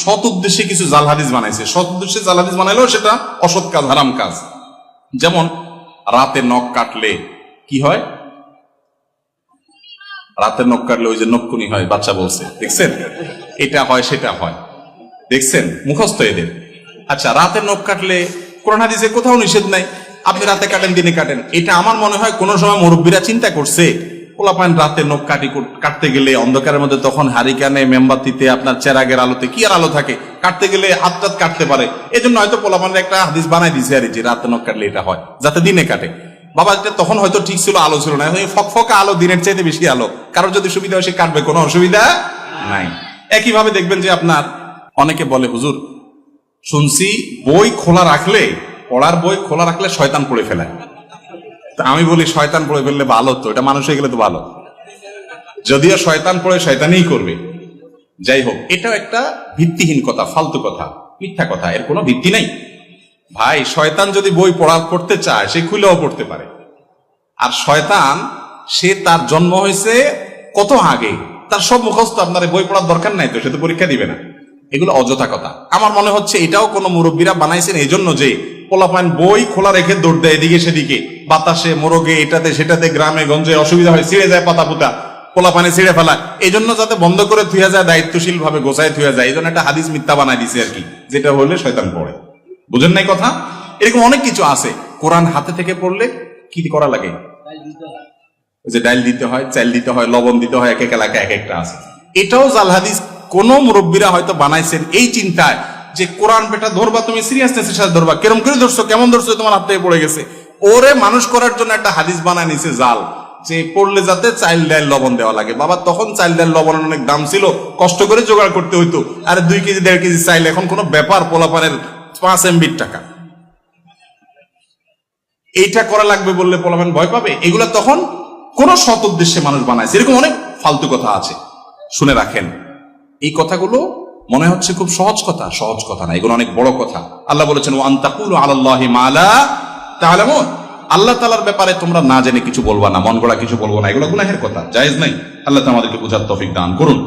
সৎ উদ্দেশ্যে কিছু জাল হাদিস বানাইছে। সৎ উদ্দেশ্যে জাল হাদিস বানাইলেও সেটা অসৎ কাজ, হারাম কাজ। যেমন রাতে নখ কাটলে কি হয়? রাতে নখ কাটলে ওই যে নখকুনি হয়, বাচ্চা বলছে, দেখছেন? এটা হয়, সেটা হয়, দেখছেন? মুখস্থ এদের। আচ্ছা, রাতে নখ কাটলে কোরআন হাদিসে কোথাও নিষেধ নাই, আপনি রাতে কাটেন, দিনে কাটেন। এটা আমার মনে হয় কোন সময় মুরব্বীরা চিন্তা করছে, পোলাপান রাতে নখ কাটতে গেলে অন্ধকারের মধ্যে, তখন হারিকানে মেমবাতিতে আপনার চেরাগের আলোতে, কি আর আলো থাকে, কাটতে গেলে হাত টাত কাটতে পারে, এই জন্য হয়তো পোলাপান একটা হাদিস বানাই দিছে আর যে রাতে নখ কাটলে এটা হয়, যাতে দিনে কাটে। বাবা, এটা তখন হয়তো ঠিক ছিল, আলো ছিল না, ফকফকা আলো, দিনের চাইতে বেশি আলো, কারোর যদি সুবিধা হয় সে কাটবে, কোনো অসুবিধা নাই। একইভাবে দেখবেন যে আপনার অনেকে বলে, হুজুর শুনছি বই খোলা রাখলে, পড়ার বই খোলা রাখলে শয়তান পড়ে ফেলে। আমি বলি, শয়তান পড়ে ফেললে ভালো তো, এটা মানুষ হয়ে গেলে তো ভালো, যদিও শয়তান পড়ে শয়তানই করবে। যাই হোক, এটাও একটা ভিত্তিহীন কথা, ফালতু কথা, মিথ্যা কথা, এর কোনো ভিত্তি নাই। ভাই, শয়তান যদি বই পড়তে চায় সে খুলেও পড়তে পারে। আর শয়তান, সে তার জন্ম হয়েছে কত আগে, তার সব মুখস্থ, আপনার বই পড়ার দরকার নাই তো, সে তো পরীক্ষা দিবে না। এগুলো অযথা কথা। আমার মনে হচ্ছে এটাও কোনো মুরব্বীরা বানাইছেন এই জন্য যে পোলাপান বই খোলা রেখে দৌড় দেয় এদিকে সেদিকে, বাতাসে, মোরগে, এটাতে সেটাতে, গ্রামে গঞ্জে অসুবিধা হয়, ছিঁড়ে যায় পাতা পুতা, পোলাপানে ছিঁড়ে ফেলা, এই জন্য যাতে বন্ধ করে থুয়া যায়, দায়িত্বশীল ভাবে গোছায় থুয়া যায়, এই জন্য একটা হাদিস মিথ্যা বানাই দিছে আর কি, যেটা হলে শয়তান পড়ে। বুঝেন নাই কথা? এরকম অনেক কিছু আছে। কোরআন হাতে থেকে পড়লে কি করা লাগে? ওই যে ডাইল দিতে হয়, চাল দিতে হয়, লবণ দিতে হয়, এক এক এলাকায় এক একটা আছে। এটাও জাল হাদিস কোন মুরব্বীরা হয়তো বানাইছেন এই চিন্তায় যে কোরআন বেটা ধরবা, তুমি সিরিয়াসনেসের সাথে ধরবা, কেরম করে ধরছো, কেমন ধরছো, তোমার হাত থেকে পড়ে গেছে, ওরে মানুষ করার জন্য একটা হাদিস বানায় নিছে জাল, যে পড়লে যাতে চাল ডাল লবণ দেওয়া লাগে। বাবা, তখন চাল ডাল লবণের অনেক দাম ছিল, কষ্ট করে জোগাড় করতে হইতো। আর 2 কেজি 1.5 কেজি চাইল এখন কোনো ব্যাপার, পোলাপানের 5 MB টাকা, এইটা করা লাগবে বললে পোলাপান ভয় পাবে। এগুলা তখন কোন সৎ উদ্দেশ্যে মানুষ বানাইছে। এরকম অনেক ফালতু কথা আছে, শুনে রাখেন। এই কথাগুলো মনে হচ্ছে খুব সহজ কথা, সহজ কথা না, এগুলো অনেক বড় কথা। আল্লাহ বলেছেন, ওয়া আনতাকুলু আলাল্লাহি মা লা তা'লামুন, আল্লাহ তাআলার ব্যাপারে তোমরা না জেনে কিছু বলবা না, মন গড়া কিছু বলবো না, এগুলো গুনাহের কথা, জায়েজ নাই। আল্লাহ আমাদেরকে বুঝার তৌফিক দান করুন।